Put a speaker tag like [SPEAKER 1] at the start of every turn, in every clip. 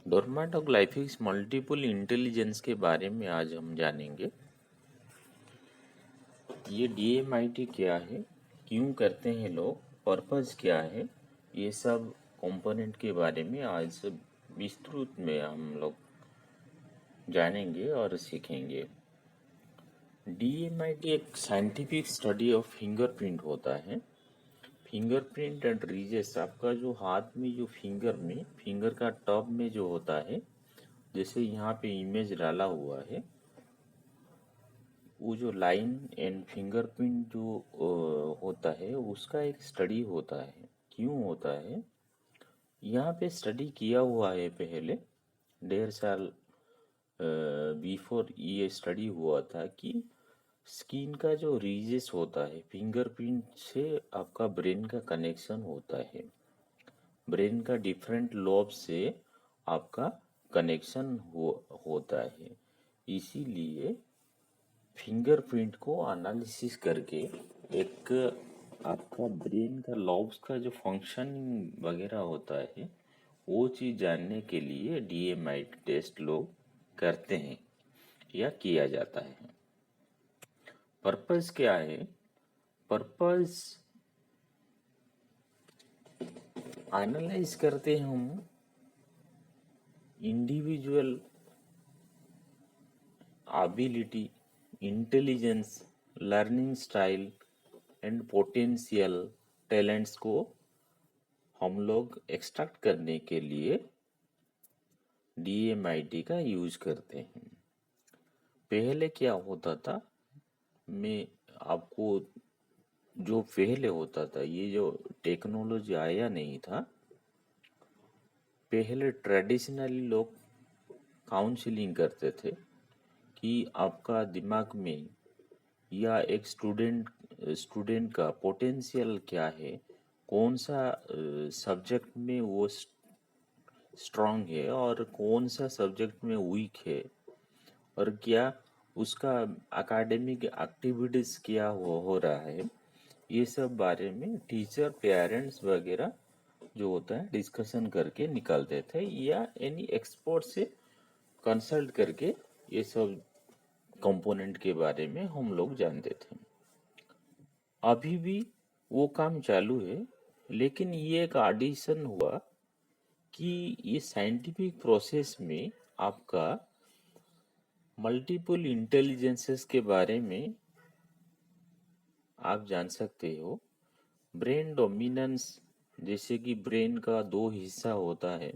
[SPEAKER 1] डर्माटोग्लाइफिक्स multiple intelligence के बारे में आज हम जानेंगे। ये डीएमआईटी क्या है, क्यों करते हैं लोग, पर्पस क्या है, ये सब कंपोनेंट के बारे में आज विस्तृत में हम लोग जानेंगे और सीखेंगे। डीएमआईटी एक साइंटिफिक स्टडी ऑफ फिंगरप्रिंट होता है। फिंगरप्रिंट एंड रीजेस, आपका जो हाथ में जो फिंगर का टॉप में जो होता है, जैसे यहाँ पे इमेज डाला हुआ है, वो जो लाइन एंड फिंगरप्रिंट जो होता है उसका एक स्टडी होता है। क्यों होता है? यहाँ पे स्टडी किया हुआ है पहले, 1.5 साल बिफोर ये स्टडी हुआ था कि स्किन का जो रीजेस होता है फिंगरप्रिंट से आपका ब्रेन का कनेक्शन होता है। ब्रेन का डिफरेंट लोब से आपका कनेक्शन होता है। इसीलिए फिंगरप्रिंट को एनालिसिस करके एक आपका ब्रेन का लॉब्स का जो फंक्शन वगैरह होता है वो चीज़ जानने के लिए डीएमआई टेस्ट लोग करते हैं या किया जाता है। पर्पस क्या है? पर्पस एनालाइज करते हैं हम individual ability, intelligence, learning style and potential talents को हम लोग एक्सट्रैक्ट करने के लिए डीएमआईटी का यूज करते हैं। पहले क्या होता था, मैं आपको जो पहले होता था, ये जो टेक्नोलॉजी आया नहीं था, पहले ट्रेडिशनली लोग काउंसलिंग करते थे कि आपका दिमाग में या एक स्टूडेंट का पोटेंशियल क्या है, कौन सा सब्जेक्ट में वो स्ट्रांग है और कौन सा सब्जेक्ट में वीक है, और क्या उसका एकेडमिक एक्टिविटीज क्या हो रहा है, ये सब बारे में टीचर पेरेंट्स वगैरह जो होता है डिस्कशन करके निकलते थे या एनी एक्सपर्ट से कंसल्ट करके ये सब कंपोनेंट के बारे में हम लोग जानते थे। अभी भी वो काम चालू है, लेकिन ये एक एडिशन हुआ कि ये साइंटिफिक प्रोसेस में आपका मल्टीपल इंटेलिजेंसेस के बारे में आप जान सकते हो। ब्रेन डोमिनेंस, जैसे कि ब्रेन का दो हिस्सा होता है,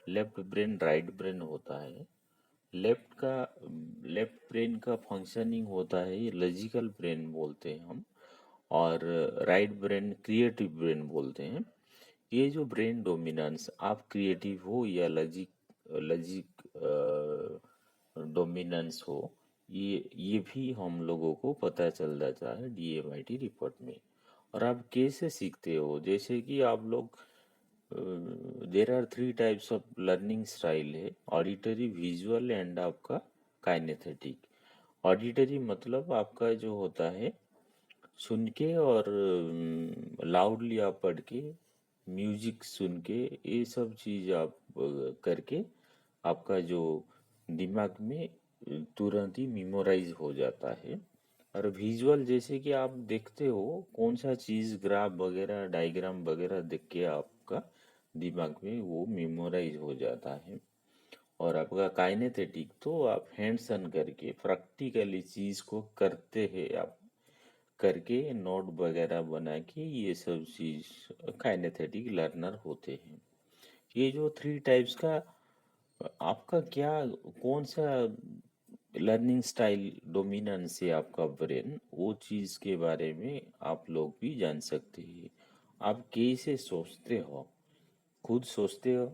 [SPEAKER 1] लेफ्ट ब्रेन राइट ब्रेन होता है। लेफ्ट ब्रेन का फंक्शनिंग होता है, ये लॉजिकल ब्रेन बोलते हैं हम, और राइट ब्रेन क्रिएटिव ब्रेन बोलते हैं। ये जो ब्रेन डोमिनेंस, आप क्रिएटिव हो या लॉजिक डोमिनेंस हो, ये भी हम लोगों को पता चल जाता है डीएमआईटी रिपोर्ट में। और आप कैसे सीखते हो? जैसे कि आप लोग, there are 3 types of learning style है, ऑडिटरी, विजुअल एंड आपका काइनेथेटिक। ऑडिटरी मतलब आपका जो होता है सुन के और लाउडली आप पढ़ के, म्यूजिक सुन के, ये सब चीज आप करके आपका जो दिमाग में तुरंत ही मेमोराइज हो जाता है। और विजुअल, जैसे कि आप देखते हो कौन सा चीज, ग्राफ वगैरह डायग्राम वगैरह देख के आपका दिमाग में वो मेमोराइज हो जाता है। और आपका काइनेथेटिक तो आप हैंड्स ऑन करके प्रैक्टिकली चीज को करते हैं, आप करके नोट वगैरह बना के, ये सब चीज काइनेथेटिक लर्नर होते हैं। ये जो 3 टाइप्स का आपका क्या, कौन सा लर्निंग स्टाइल डोमिनेंस है आपका ब्रेन, वो चीज के बारे में आप लोग भी जान सकते हैं। आप कैसे सोचते हो, खुद सोचते हो?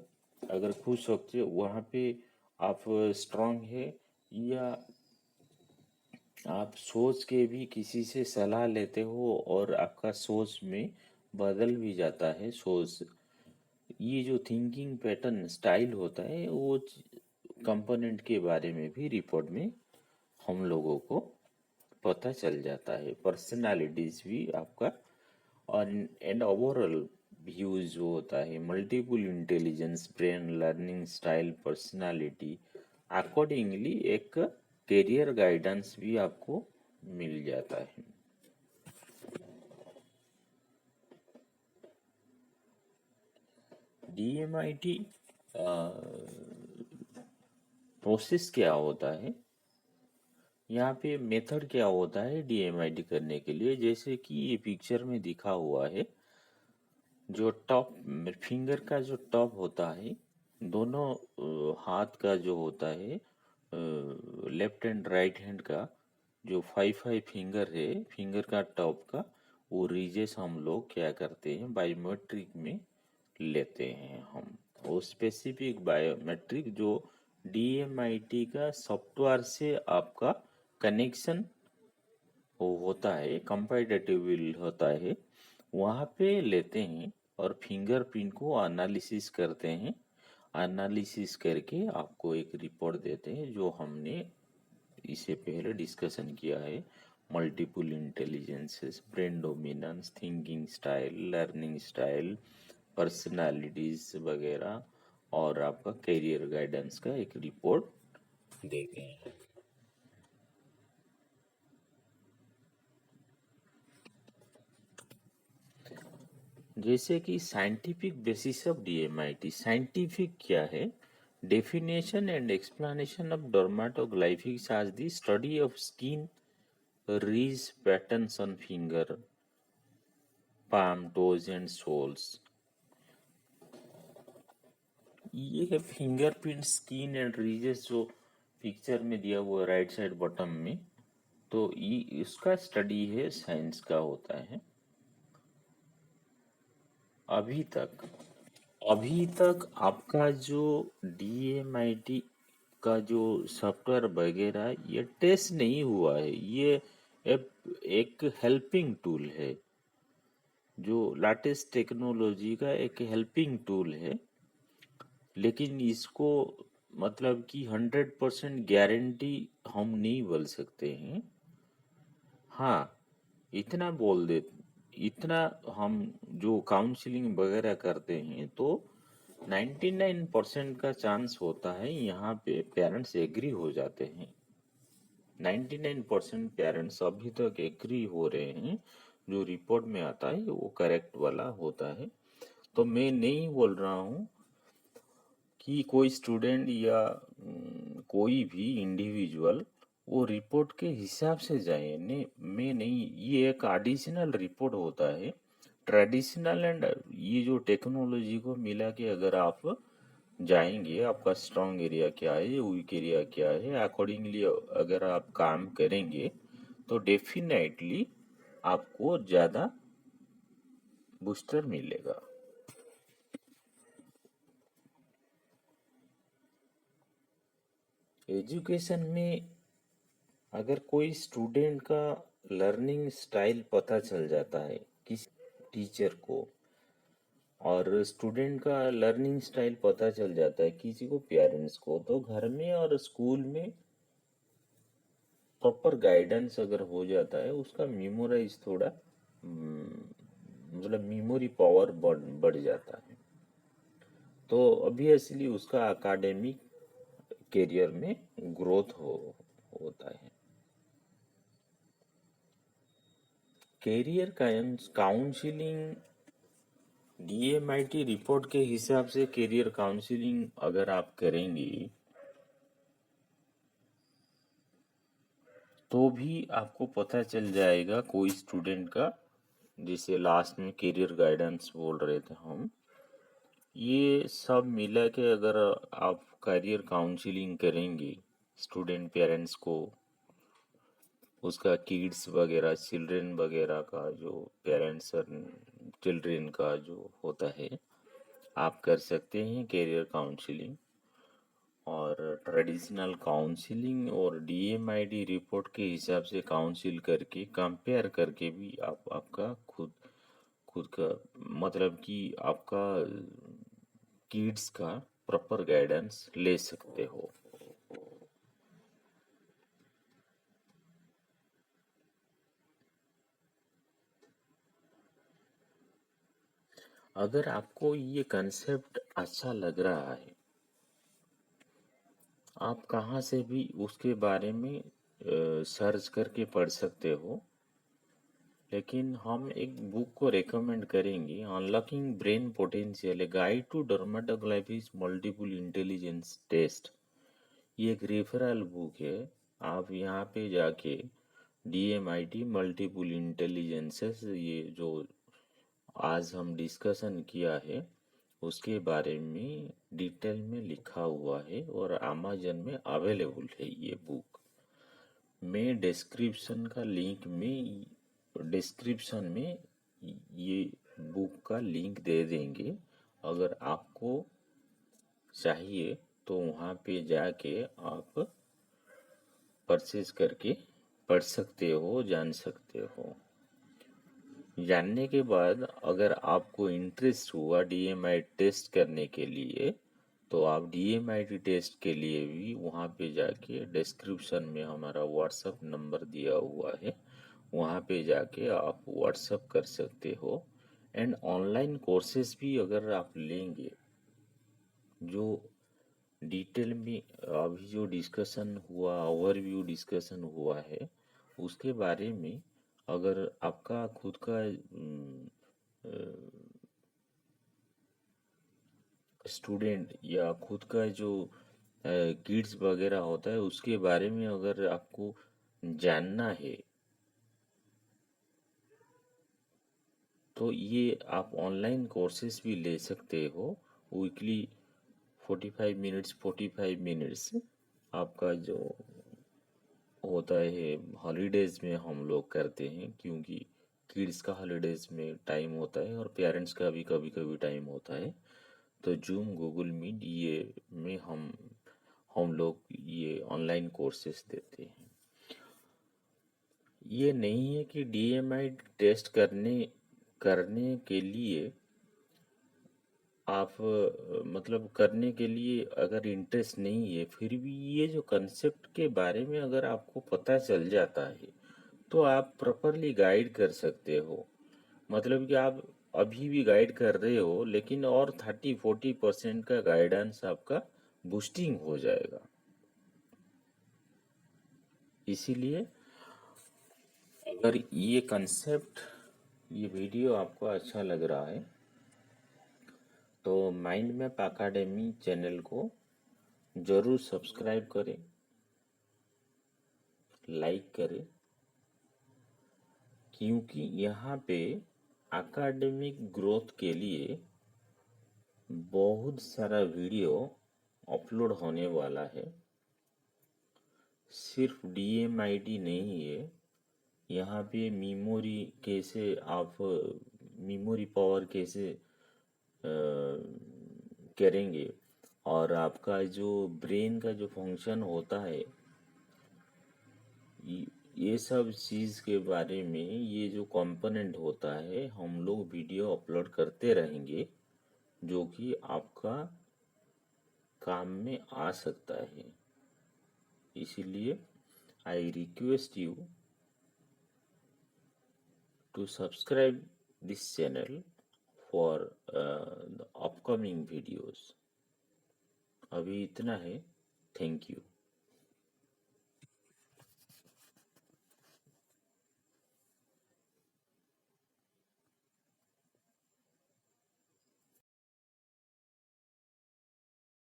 [SPEAKER 1] अगर खुद सोचते हो वहाँ पे आप स्ट्रांग है, या आप सोच के भी किसी से सलाह लेते हो और आपका सोच में बदल भी जाता है सोच। ये जो थिंकिंग पैटर्न स्टाइल होता है वो कंपोनेंट के बारे में भी रिपोर्ट में हम लोगों को पता चल जाता है। पर्सनालिटीज भी आपका, और एंड ओवरऑल व्यूज जो होता है, multiple intelligence, brain, learning style, personality, accordingly एक करियर गाइडेंस भी आपको मिल जाता है। डीएमआईटी प्रोसेस क्या होता है, यहाँ पे मेथड क्या होता है डीएमआईटी करने के लिए, जैसे कि ये पिक्चर में दिखा हुआ है। जो टॉप फिंगर का जो टॉप होता है, दोनों हाथ का जो होता है, लेफ्ट एंड राइट हैंड का जो फाइव फाइव फिंगर है, फिंगर का टॉप का वो रीजेस हम लोग क्या करते हैं बायोमेट्रिक में लेते हैं हम। वो स्पेसिफिक बायोमेट्रिक जो डीएमआईटी का सॉफ्टवेयर से आपका कनेक्शन वो होता है, कंपैटिबल होता है, वहाँ पे लेते हैं और फिंगरप्रिंट को एनालिसिस करते हैं। एनालिसिस करके आपको एक रिपोर्ट देते हैं जो हमने इससे पहले डिस्कशन किया है। Multiple intelligences, brain dominance, thinking style, learning style, personalities वगैरह, और आपका करियर गाइडेंस का एक रिपोर्ट देते हैं। जैसे कि scientific basis of DMIT, scientific क्या है? Definition and explanation of dermatoglyphics as the study of skin ridge patterns on finger, palm, toes and soles। ये है फिंगरप्रिंट स्किन एंड रीजेस जो पिक्चर में दिया हुआ है राइट साइड बॉटम में, तो ये इसका स्टडी है, साइंस का होता है। अभी तक अभी तक आपका जो डीएमआईटी का जो सॉफ्टवेयर वगैरह ये टेस्ट नहीं हुआ है। ये एक हेल्पिंग टूल है, जो लेटेस्ट टेक्नोलॉजी का एक हेल्पिंग टूल है, लेकिन इसको मतलब कि 100% गारंटी हम नहीं बोल सकते हैं। हाँ, इतना बोल दे, इतना हम जो काउंसलिंग वगैरह करते हैं तो 99% का चांस होता है यहाँ पे पेरेंट्स एग्री हो जाते हैं। 99% पेरेंट्स अभी तक एग्री हो रहे हैं, जो रिपोर्ट में आता है वो करेक्ट वाला होता है। तो मैं नहीं बोल रहा हूँ कि कोई स्टूडेंट या कोई भी इंडिविजुअल वो रिपोर्ट के हिसाब से जाए, नहीं मैं नहीं, ये एक एडिशनल रिपोर्ट होता है। ट्रेडिशनल एंड ये जो टेक्नोलॉजी को मिला के अगर आप जाएंगे, आपका स्ट्रांग एरिया क्या है, वीक एरिया क्या है, अकॉर्डिंगली अगर आप काम करेंगे तो डेफिनेटली आपको ज़्यादा बूस्टर मिलेगा। एजुकेशन में अगर कोई स्टूडेंट का लर्निंग स्टाइल पता चल जाता है किसी टीचर को, और स्टूडेंट का लर्निंग स्टाइल पता चल जाता है किसी को पेरेंट्स को, तो घर में और स्कूल में प्रॉपर गाइडेंस अगर हो जाता है, उसका मेमोराइज थोड़ा मतलब मेमोरी पावर बढ़ जाता है, तो ऑब्वियसली उसका एकेडमिक करियर में ग्रोथ होता है। करियर काउंसलिंग डीएमआईटी रिपोर्ट के हिसाब से करियर काउंसलिंग अगर आप करेंगे तो भी आपको पता चल जाएगा कोई स्टूडेंट का, जिसे लास्ट में करियर गाइडेंस बोल रहे थे हम, ये सब मिला के अगर आप करियर काउंसलिंग करेंगे स्टूडेंट पेरेंट्स को, उसका किड्स वगैरह चिल्ड्रन वगैरह का जो पेरेंट्स और चिल्ड्रन का जो होता है, आप कर सकते हैं करियर काउंसलिंग। और ट्रेडिशनल काउंसलिंग और डीएमआईडी रिपोर्ट के हिसाब से काउंसिल करके कंपेयर करके भी आप आपका खुद खुद का मतलब कि आपका किड्स का प्रॉपर गाइडेंस ले सकते हो। अगर आपको ये कंसेप्ट अच्छा लग रहा है, आप कहाँ से भी उसके बारे में सर्च करके पढ़ सकते हो, लेकिन हम एक बुक को रेकमेंड करेंगे, unlocking brain potential, a guide to dermatoglyphics multiple intelligence test. ये एक रेफरल बुक है। आप यहाँ पे जाके DMIT मल्टीपल इंटेलिजेंसेस, ये जो आज हम डिस्कशन किया है उसके बारे में डिटेल में लिखा हुआ है और अमेजन में अवेलेबल है ये बुक। मैं डिस्क्रिप्शन में ये बुक का लिंक दे देंगे। अगर आपको चाहिए तो वहाँ पे जाके आप परचेज करके पढ़ सकते हो, जान सकते हो। जानने के बाद अगर आपको इंटरेस्ट हुआ DMI टेस्ट करने के लिए, तो आप DMIT टेस्ट के लिए भी वहाँ पे जाके डिस्क्रिप्शन में हमारा व्हाट्सएप नंबर दिया हुआ है, वहाँ पे जाके आप व्हाट्सएप कर सकते हो। एंड ऑनलाइन कोर्सेज भी अगर आप लेंगे, जो डिटेल में अभी जो डिस्कशन हुआ, ओवरव्यू डिस्कशन हुआ है, उसके बारे में अगर आपका खुद का स्टूडेंट या खुद का जो किड्स वगैरह होता है उसके बारे में अगर आपको जानना है, तो ये आप ऑनलाइन कोर्सेज भी ले सकते हो। वीकली 45 मिनट्स आपका जो होता है हॉलीडेज में हम लोग करते हैं, क्योंकि किड्स का हॉलीडेज में टाइम होता है और पेरेंट्स का भी कभी कभी टाइम होता है। तो जूम, गूगल मीट, ये में हम लोग ये ऑनलाइन कोर्सेज देते हैं। ये नहीं है कि DMI टेस्ट करने करने के लिए आप मतलब करने के लिए अगर इंटरेस्ट नहीं है, फिर भी ये जो कंसेप्ट के बारे में अगर आपको पता चल जाता है तो आप प्रॉपरली गाइड कर सकते हो। मतलब कि आप अभी भी गाइड कर रहे हो, लेकिन और 30-40% का गाइडेंस आपका बूस्टिंग हो जाएगा। इसीलिए अगर ये कंसेप्ट, ये वीडियो आपको अच्छा लग रहा है तो माइंड मैप अकेडमी चैनल को जरूर सब्सक्राइब करें, लाइक करें, क्योंकि यहाँ पे एकेडमिक ग्रोथ के लिए बहुत सारा वीडियो अपलोड होने वाला है। सिर्फ DMIT नहीं है, यहाँ पे मेमोरी पावर कैसे करेंगे, और आपका जो ब्रेन का जो फंक्शन होता है, ये सब चीज़ के बारे में, ये जो कंपोनेंट होता है, हम लोग वीडियो अपलोड करते रहेंगे जो कि आपका काम में आ सकता है। इसीलिए I request you to subscribe this channel for the upcoming videos. अभी इतना है। Thank you.